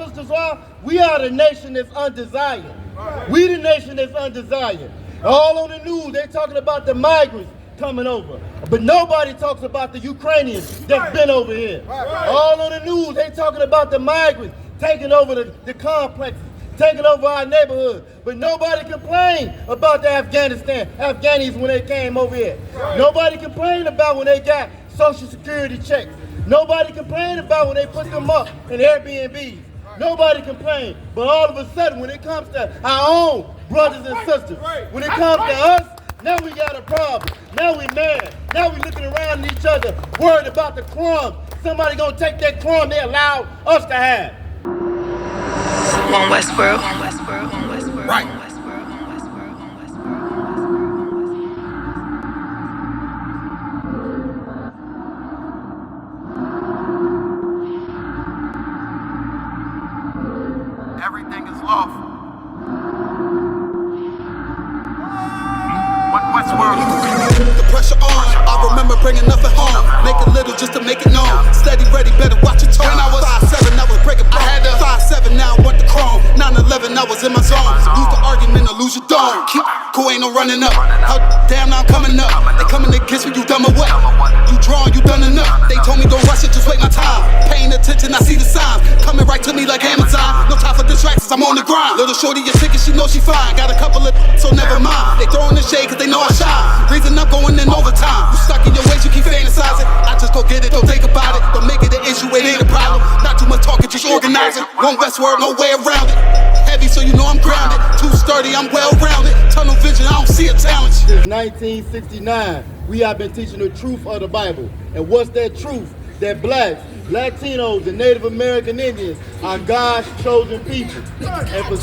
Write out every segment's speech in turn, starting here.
sisters are, we are the nation that's undesired. We the nation that's undesired. All on the news, they talking about the migrants coming over. But nobody talks about the Ukrainians that's been over here. All on the news, they talking about the migrants taking over the complexes, taking over our neighborhoods. But nobody complained about the Afghanis when they came over here. Nobody complained about when they got Social Security checks. Nobody complained about when they put them up in Airbnbs. Nobody complained. But all of a sudden, when it comes to our own brothers and sisters, when it comes to us, now we got a problem. Now we mad. Now we looking around at each other, worried about the crumbs. Somebody gonna take that crumb they allowed us to have. One Westworld. Right. Everything is lawful. Westworld. The pressure on. I remember bringing nothing home. Make it little just to make it known. Steady, ready, better watch your tone. When I was 5'7", I was breaking bone. I had to 5'7", now I want the chrome. 9'11", I was in my zone. Lose the argument or lose your dome. Keep cool, ain't no running up. How damn, now I'm coming up. They coming against me, you dumb or what? You drawing, you done enough. They told me don't rush it, just wait my time. Paying attention, I see the signs. Coming right to me like Amazon. No time for distractions, I'm on the grind. Little shorty, your ticket, she know she fine. Got a couple of so never mind. They throwing the shade cause they know I shine. Reason I'm going in overtime. You stuck in your ways, you keep fantasizing. I just go get it, don't think about it. Don't make it an issue, it ain't a problem. Not too much talking, just organizing. One Westworld, no way around it. Heavy, so you know I'm grounded. Too sturdy, I'm well rounded. Tunnel vision, I don't see a challenge. Since 1969, we have been teaching the truth of the Bible. And what's that truth? That blacks, Latinos, and Native American Indians are God's chosen people. And for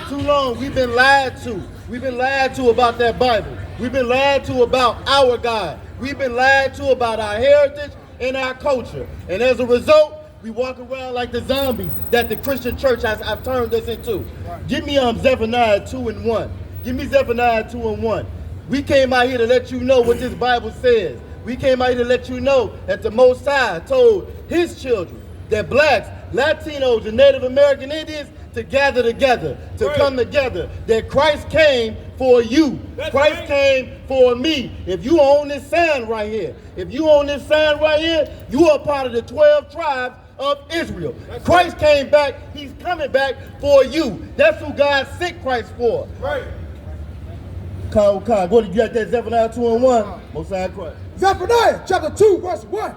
too long, we've been lied to. We've been lied to about that Bible. We've been lied to about our God. We've been lied to about our heritage and our culture. And as a result, we walk around like the zombies that the Christian church has turned us into. Give me Zephaniah 2:1. Give me Zephaniah 2:1. We came out here to let you know what this Bible says. We came out here to let you know that the Most High told his children, that blacks, Latinos, and Native American Indians to gather together, to come together, that Christ came for you. Christ came for me. If you own this sign right here, you are part of the 12 tribes of Israel. Christ came back, he's coming back for you. That's who God sent Christ for. Go to you got that Zephaniah 2:1. Most High Christ. Zephaniah chapter 2, verse 1.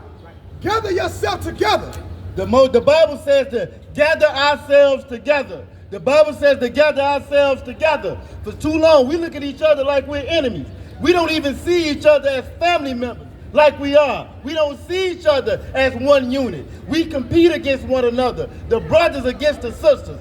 Gather yourself together. The Bible says to gather ourselves together. The Bible says to gather ourselves together. For too long, we look at each other like we're enemies. We don't even see each other as family members like we are. We don't see each other as one unit. We compete against one another. The brothers against the sisters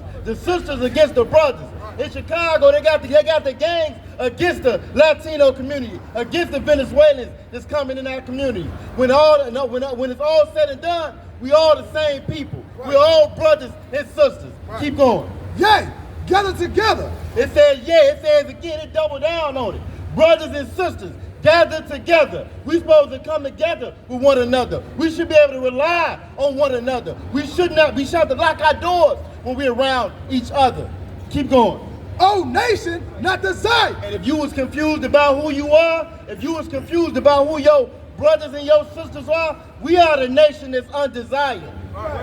against the brothers. In Chicago, they got the gangs against the Latino community, against the Venezuelans that's coming in our community. When it's all said and done, we all the same people. We're all brothers and sisters. Keep going. Yea, gather together. It says, yeah, it says again, it double down on it. Brothers and sisters, gather together. We're supposed to come together with one another. We should be able to rely on one another. We should have to lock our doors when we're around each other. Keep going. Oh, nation, not desired. And if you was confused about who you are, if you was confused about who your brothers and your sisters are, we are the nation that's undesired.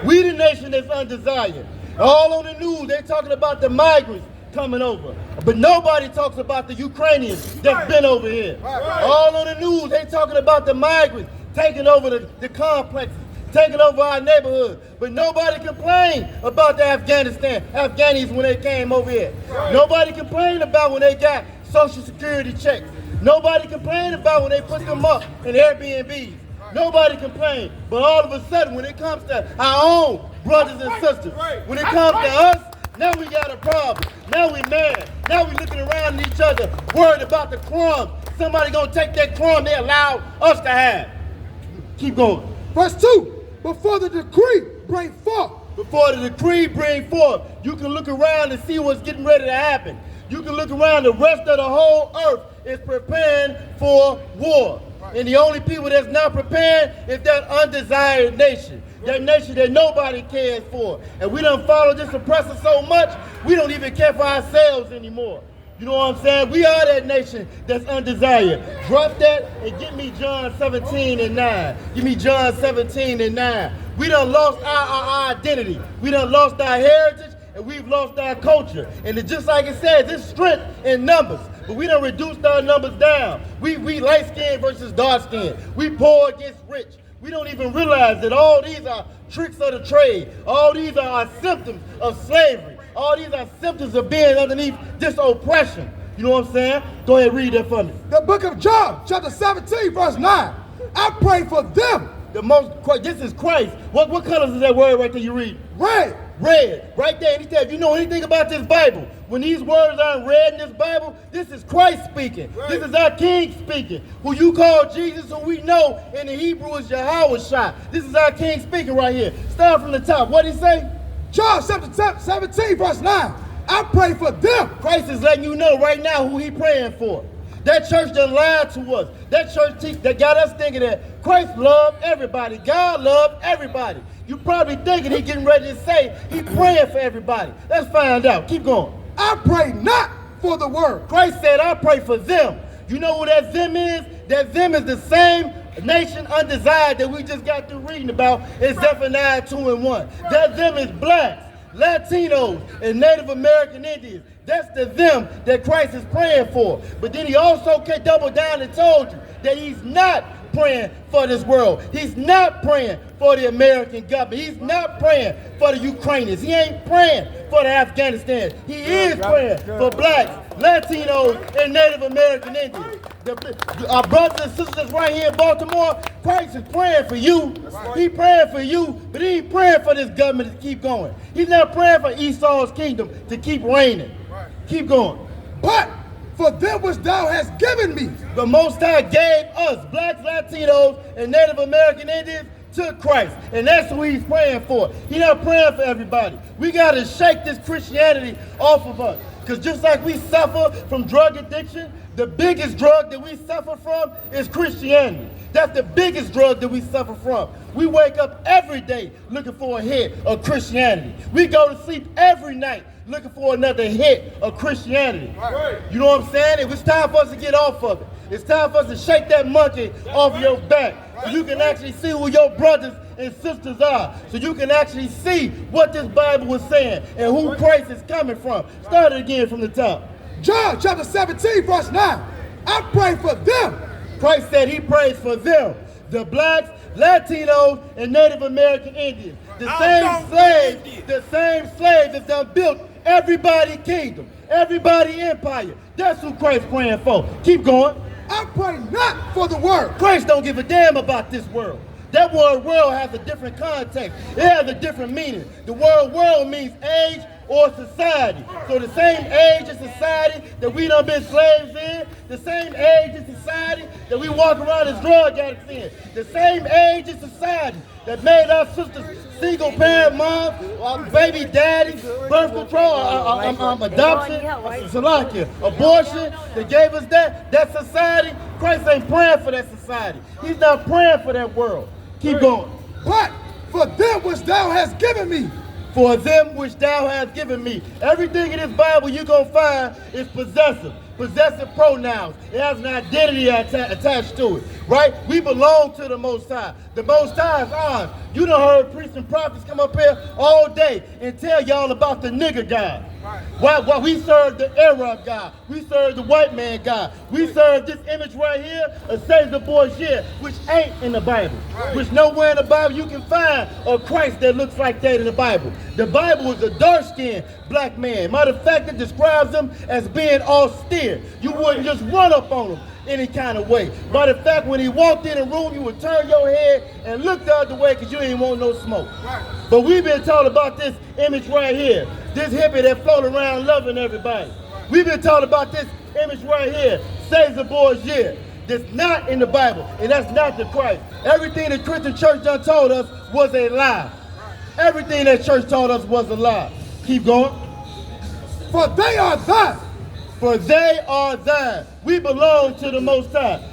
We the nation that's undesired. All on the news, they talking about the migrants coming over. But nobody talks about the Ukrainians that's been over here. All on the news, they talking about the migrants taking over the complexes, taking over our neighborhoods. But nobody complained about the Afghanis when they came over here. Nobody complained about when they got Social Security checks. Nobody complained about when they put them up in Airbnbs. Nobody complained. But all of a sudden, when it comes to our own brothers and sisters, when it comes to us, now we got a problem. Now we mad. Now we looking around at each other, worried about the crumbs. Somebody gonna take that crumb they allowed us to have. Keep going. Verse 2. Before the decree bring forth. Before the decree bring forth, you can look around and see what's getting ready to happen. You can look around, the rest of the whole earth is preparing for war. And the only people that's not prepared is that undesired nation. That nation that nobody cares for. And we done follow this oppressor so much, we don't even care for ourselves anymore. You know what I'm saying? We are that nation that's undesired. Drop that and get me John 17:9. Give me John 17:9. We done lost our identity. We done lost our heritage, and we've lost our culture. And it's just like it says, it's strength in numbers. But we done reduced our numbers down. We light skin versus dark skin. We poor against rich. We don't even realize that all these are tricks of the trade. All these are symptoms of slavery. All these are symptoms of being underneath this oppression. You know what I'm saying? Go ahead and read that for me. The book of John, chapter 17, verse 9. I pray for them. This is Christ. What colors is that word right there you read? Red. Red. Right there. Anytime, if you know anything about this Bible, when these words are read in this Bible, this is Christ speaking. Right. This is our King speaking. Who you call Jesus, who we know in the Hebrew is Yahweh. This is our King speaking right here. Start from the top. What did he say? John chapter 17, verse 9. I pray for them. Christ is letting you know right now who he praying for. That church done lied to us. That church that got us thinking that Christ loved everybody. God loved everybody. You probably thinking he getting ready to say he praying for everybody. Let's find out. Keep going. I pray not for the world. Christ said, I pray for them. You know who that them is? That them is the same nation undesired that we just got through reading about in Zephaniah 2:1. That them is blacks, Latinos, and Native American Indians. That's the them that Christ is praying for. But then he also doubled down and told you that he's not praying for this world. He's not praying for the American government. He's not praying for the Ukrainians. He ain't praying for the Afghanistan. He is praying for blacks, Latinos, and Native American Indians. Our brothers and sisters right here in Baltimore, Christ is praying for you. He's praying for you, but he ain't praying for this government to keep going. He's not praying for Esau's kingdom to keep reigning. Keep going. But for them which thou hast given me. The Most High gave us, blacks, Latinos, and Native American Indians, to Christ. And that's who he's praying for. He's not praying for everybody. We got to shake this Christianity off of us. Because just like we suffer from drug addiction, the biggest drug that we suffer from is Christianity. That's the biggest drug that we suffer from. We wake up every day looking for a hit of Christianity. We go to sleep every night looking for another hit of Christianity. Right. You know what I'm saying? It was time for us to get off of it. It's time for us to shake that monkey off your back so you can actually see who your brothers and sisters are. So you can actually see what this Bible was saying and who Christ is coming from. Start it again from the top. John chapter 17, verse 9. I pray for them. Christ said he prays for them. The blacks, Latinos, and Native American Indians. The same slaves that done built everybody kingdom, everybody empire. That's who Christ praying for. Keep going. I pray not for the world. Christ don't give a damn about this world. That word world has a different context. It has a different meaning. The word world means age or society. So the same age and society that we done been slaves in, the same age and society that we walk around as drug addicts in, the same age and society that made our sisters single parent moms, baby daddies, birth control, adoption, abortion, that gave us that society. Christ ain't praying for that society. He's not praying for that world. Keep going. But for them which thou hast given me. For them which thou hast given me. Everything in this Bible you're going to find is possessive. Possessive pronouns. It has an identity attached to it, right? We belong to the Most High. The Most High is ours. You done heard priests and prophets come up here all day and tell y'all about the nigger God. Why we serve the Arab God. We serve the white man God. We serve this image right here of Caesar Borgia, which ain't in the Bible. Which nowhere in the Bible you can find a Christ that looks like that in the Bible. The Bible is a dark-skinned black man. Matter of fact, it describes him as being austere. You wouldn't just run up on him any kind of way. Matter of fact, when he walked in the room, you would turn your head and look the other way because you ain't want no smoke. But we've been taught about this image right here. This hippie that float around loving everybody. We've been taught about this image right here. Caesar Borgia. That's not in the Bible, and that's not the Christ. Everything the Christian church done told us was a lie. Everything that church told us was a lie. Keep going. For they are thine. For they are thine. We belong to the Most High.